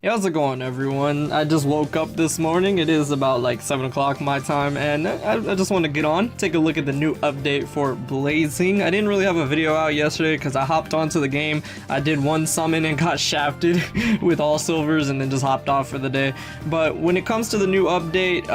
Hey, how's it going, everyone? I just woke up this morning. It is about like 7 o'clock my time, and I just want to get on, take a look at the new update for Blazing. I didn't really have a video out yesterday because I hopped onto the game. I did one summon and got shafted with all silvers and then just hopped off for the day. But when it comes to the new update,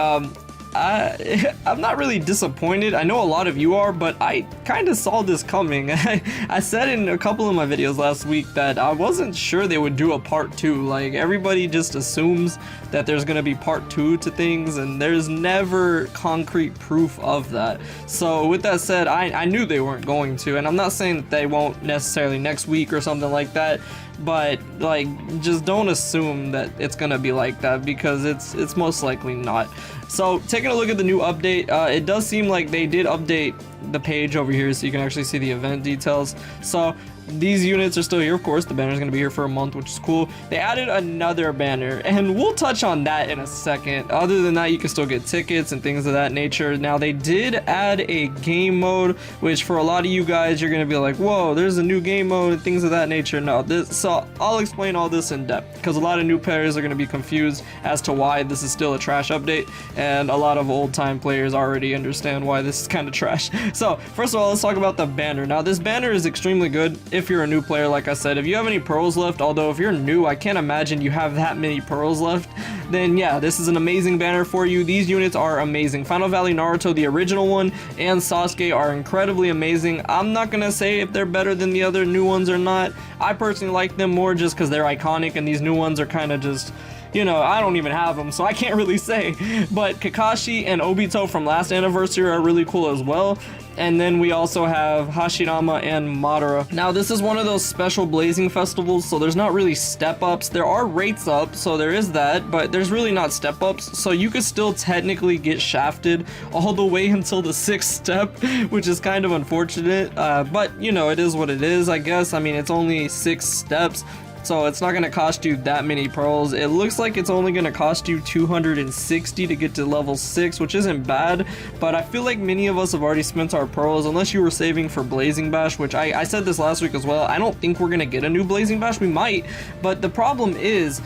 I'm not really disappointed. I know a lot of you are, but I kind of saw this coming. I said in a couple of my videos last week that I wasn't sure they would do a part 2. Like, everybody just assumes that there's gonna be part 2 to things, and there's never concrete proof of that. So with that said, I knew they weren't going to, and I'm not saying that they won't necessarily next week or something like that, but like, just don't assume that it's gonna be like that, because it's most likely not. So taking a look at the new update, it does seem like they did update the page over here so you can actually see the event details. So these units are still here. Of course, the banner is going to be here for a month, which is cool. They added another banner, and we'll touch on that in a second. Other than that, you can still get tickets and things of that nature. Now, they did add a game mode, which for a lot of you guys, you're going to be like, whoa, there's a new game mode and things of that nature. No, so I'll explain all this in depth, because a lot of new players are going to be confused as to why this is still a trash update, and a lot of old-time players already understand why this is kind of trash. So first of all, let's talk about the banner. Now, this banner is extremely good if you're a new player. Like I said, if you have any pearls left, although if you're new, I can't imagine you have that many pearls left, then yeah, this is an amazing banner for you. These units are amazing. Final Valley Naruto, the original one, and Sasuke are incredibly amazing. I'm not gonna say if they're better than the other new ones or not. I personally like them more just because they're iconic, and these new ones are kind of just, you know, I don't even have them, so I can't really say. But Kakashi and Obito from last anniversary are really cool as well. And then we also have Hashirama and Madara. Now, this is one of those special Blazing festivals, so there's not really step-ups. There are rates up, so there is that, but there's really not step-ups, so you could still technically get shafted all the way until the 6th step, which is kind of unfortunate, but, you know, it is what it is, I guess. I mean, it's only 6 steps, so it's not going to cost you that many pearls. It looks like it's only going to cost you 260 to get to level 6, which isn't bad, but I feel like many of us have already spent our pearls, unless you were saving for Blazing Bash, which I said this last week as well. I don't think we're going to get a new Blazing Bash. We might, but the problem is,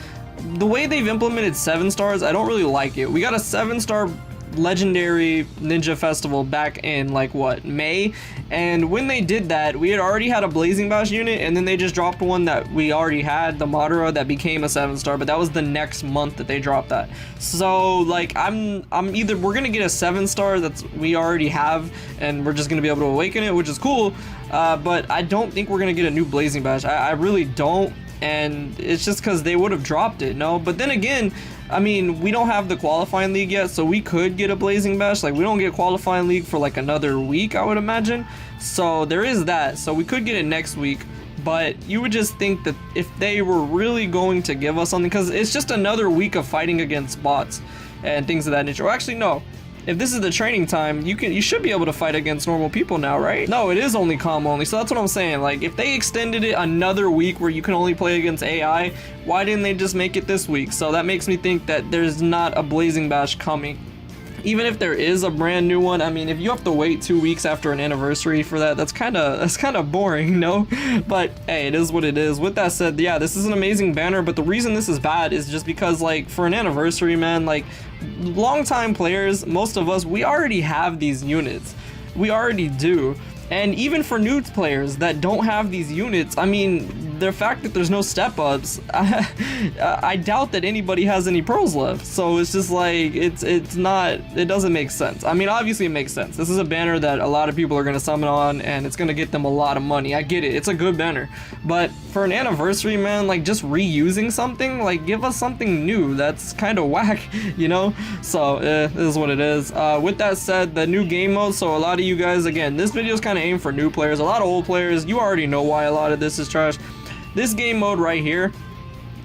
the way they've implemented 7 stars, I don't really like it. We got a 7-star legendary ninja festival back in like what, May, and when they did that, we had already had a Blazing Bash unit, and then they just dropped one that we already had, the Madara, that became a 7-star, but that was the next month that they dropped that. So like, I'm either we're gonna get a 7-star that's we already have, and we're just gonna be able to awaken it, which is cool, but I don't think we're gonna get a new Blazing Bash. I really don't, and it's just because they would have dropped it, no? But then again, I mean, we don't have the qualifying league yet, so we could get a Blazing Bash. Like, we don't get qualifying league for like another week, I would imagine. So there is that, so we could get it next week. But you would just think that if they were really going to give us something, because it's just another week of fighting against bots and things of that nature. Or actually, no. If this is the training time, you should be able to fight against normal people now, right? No, it is only calm only, so that's what I'm saying. Like, if they extended it another week where you can only play against AI, why didn't they just make it this week? So that makes me think that there's not a Blazing Bash coming. Even if there is a brand new one, I mean, if you have to wait 2 weeks after an anniversary for that, that's kind of boring, no? But hey, it is what it is. With that said, yeah, this is an amazing banner, but the reason this is bad is just because, like, for an anniversary, man, like, long-time players, most of us, we already have these units. We already do. And even for new players that don't have these units, I mean, the fact that there's no step-ups, I doubt that anybody has any pearls left. So it's just like, it doesn't make sense. I mean, obviously it makes sense. This is a banner that a lot of people are going to summon on, and it's going to get them a lot of money. I get it. It's a good banner. But for an anniversary, man, like, just reusing something, like, give us something new. That's kind of whack, you know? So, this is what it is. With that said, the new game mode, so a lot of you guys, again, this video is kind of aimed for new players. A lot of old players, you already know why a lot of this is trash. This game mode right here,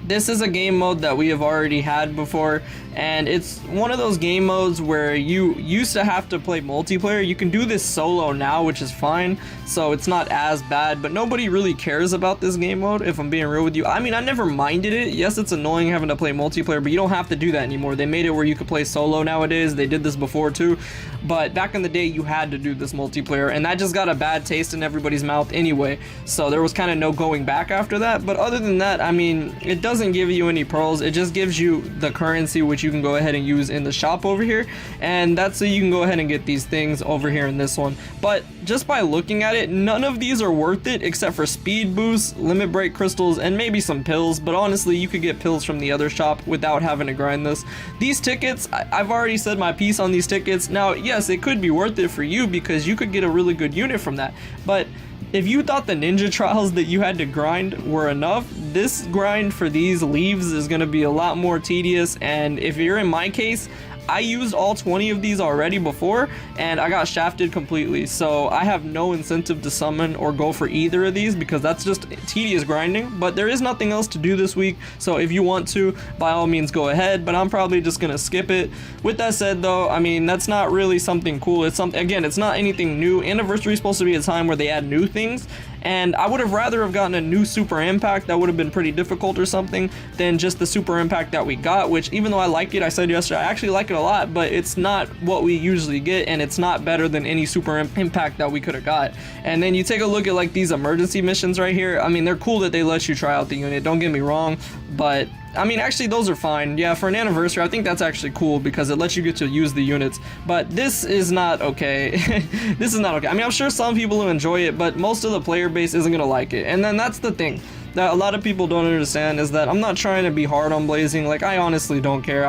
this is a game mode that we have already had before. and it's one of those game modes where you used to have to play multiplayer. You can do this solo now, which is fine, so it's not as bad, but nobody really cares about this game mode, if I'm being real with you. I mean, I never minded it. Yes, it's annoying having to play multiplayer, but you don't have to do that anymore. They made it where you could play solo nowadays. They did this before too, but back in the day you had to do this multiplayer, and that just got a bad taste in everybody's mouth anyway, so there was kind of no going back after that. But other than that, I mean, it doesn't give you any pearls. It just gives you the currency, which you can go ahead and use in the shop over here, and that's so you can go ahead and get these things over here in this one. But just by looking at it, none of these are worth it except for speed boosts, limit break crystals, and maybe some pills. But honestly, you could get pills from the other shop without having to grind this. These tickets, I've already said my piece on these tickets. Now yes, it could be worth it for you because you could get a really good unit from that, but if you thought the ninja trials that you had to grind were enough, this grind for these leaves is going to be a lot more tedious. And if you're in my case, I used all 20 of these already before and I got shafted completely, so I have no incentive to summon or go for either of these because that's just tedious grinding. But there is nothing else to do this week, so if you want to, by all means go ahead, but I'm probably just gonna skip it. With that said though, I mean, that's not really something cool. It's something, again, it's not anything new. Anniversary is supposed to be a time where they add new things, and I would have rather have gotten a new super impact that would have been pretty difficult or something than just the super impact that we got, which even though I like it, I said yesterday, I actually like it a lot, but it's not what we usually get, and it's not better than any super impact that we could have got. And then you take a look at like these emergency missions right here. I mean, they're cool that they let you try out the unit, don't get me wrong, but I mean, actually those are fine. Yeah, for an anniversary, I think that's actually cool because it lets you get to use the units, but this is not okay. This is not okay. I mean, I'm sure some people will enjoy it, but most of the player base isn't gonna like it. And then that's the thing that a lot of people don't understand, is that I'm not trying to be hard on Blazing. Like, I honestly don't care.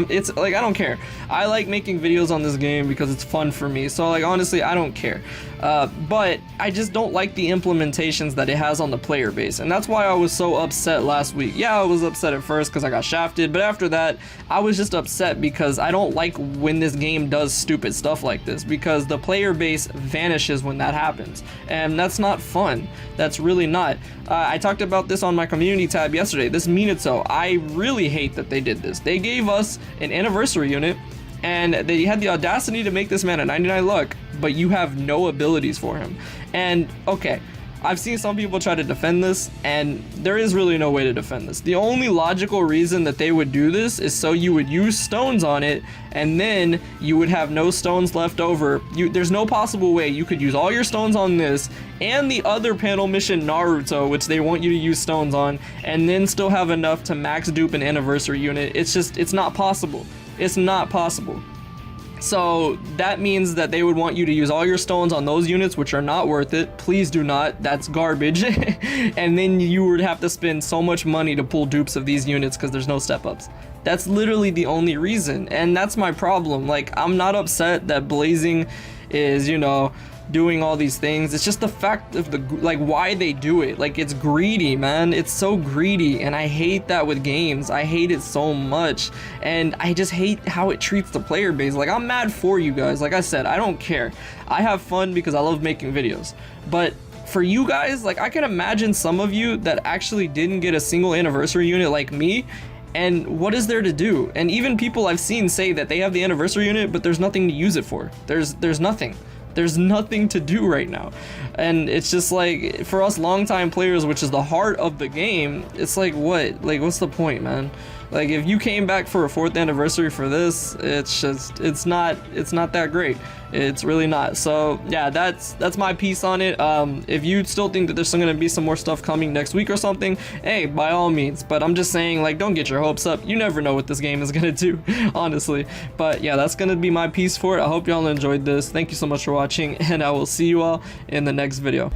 It's like, I don't care. I like making videos on this game because it's fun for me. So like, honestly, I don't care. But I just don't like the implementations that it has on the player base, and that's why I was so upset last week. Yeah, I was upset at first because I got shafted, but after that I was just upset because I don't like when this game does stupid stuff like this, because the player base vanishes when that happens, and that's not fun. That's really not. I talked about this on my community tab yesterday. This Minato, I really hate that they did this. They gave us an anniversary unit and they had the audacity to make this man a 99 luck, but you have no abilities for him. And okay, I've seen some people try to defend this, and there is really no way to defend this. The only logical reason that they would do this is so you would use stones on it, and then you would have no stones left over. There's no possible way you could use all your stones on this and the other panel mission Naruto, which they want you to use stones on, and then still have enough to max dupe an anniversary unit. It's not possible. It's not possible. So that means that they would want you to use all your stones on those units, which are not worth it. Please do not. That's garbage. And then you would have to spend so much money to pull dupes of these units because there's no step ups. That's literally the only reason, and that's my problem. Like, I'm not upset that Blazing is, you know, doing all these things. It's just the fact of why they do it. Like, it's greedy, man. It's so greedy, and I hate that with games. I hate it so much, and I just hate how it treats the player base. Like, I'm mad for you guys. Like I said, I don't care. I have fun because I love making videos, but for you guys, like, I can imagine some of you that actually didn't get a single anniversary unit like me, and what is there to do? And even people I've seen say that they have the anniversary unit, but there's nothing to use it for. There's nothing. There's nothing to do right now. And it's just like, for us longtime players, which is the heart of the game, it's like, what? Like, what's the point, man? Like, if you came back for a 4th anniversary for this, it's not that great. It's really not. So yeah, that's my piece on it. If you still think that there's still gonna be some more stuff coming next week or something, hey, by all means. But I'm just saying, like, don't get your hopes up. You never know what this game is gonna do, honestly. But yeah, that's gonna be my piece for it. I hope y'all enjoyed this. Thank you so much for watching, and I will see you all in the next video.